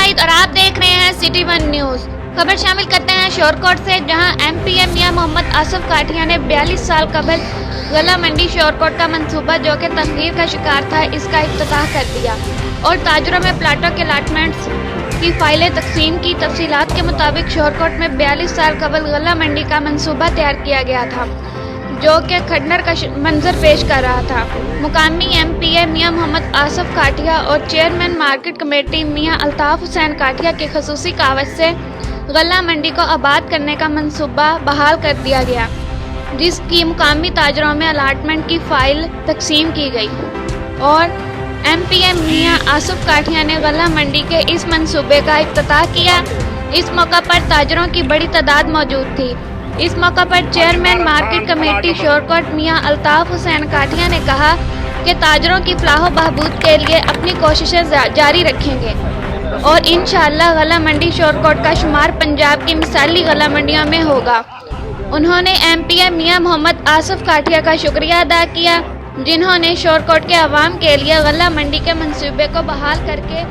सईद और आप देख रहे हैं सिटी वन न्यूज। खबर शामिल करते हैं शोरकोट से, जहां एमपीएम मियां मोहम्मद आसिफ काठिया ने 42 साल कबल गला मंडी शोरकोट का मंसूबा जो कि तस्वीर का शिकार था, इसका इफ्तिताह कर दिया और ताजरों में प्लाटों के अलाटमेंट्स की फाइलें तकसीम की। तफसीलात के मुताबिक शोरकोट में 42 साल कबल गला मंडी का मंसूबा तैयार किया गया था जो कि खंडर का मंजर पेश कर रहा था। मुकामी एमपीए मियां मोहम्मद आसिफ काठिया और चेयरमैन मार्केट कमेटी मियां अल्ताफ हुसैन काठिया की खसूसी कावज से गला मंडी को आबाद करने का मंसूबा बहाल कर दिया गया, जिसकी मुकामी ताजरों में अलाटमेंट की फाइल तकसीम की गई और एमपीएम मियां आसिफ काठिया ने गला मंडी के इस मंसूबे का इफ्तिताह किया। इस मौका पर ताजरों की बड़ी तादाद मौजूद थी। इस मौका पर चेयरमैन मार्केट कमेटी शोरकोट मियां अल्ताफ हुसैन काठिया ने कहा कि ताजरों की फलाह बहबूद के लिए अपनी कोशिशें जारी रखेंगे और इंशाअल्लाह गला मंडी शोरकोट का शुमार पंजाब की मिसाली गला मंडियों में होगा। उन्होंने एमपीएम मियां मोहम्मद आसिफ काठिया का शुक्रिया अदा किया, जिन्होंने शोरकोट के अवाम के लिए गला मंडी के मंसूबे को बहाल करके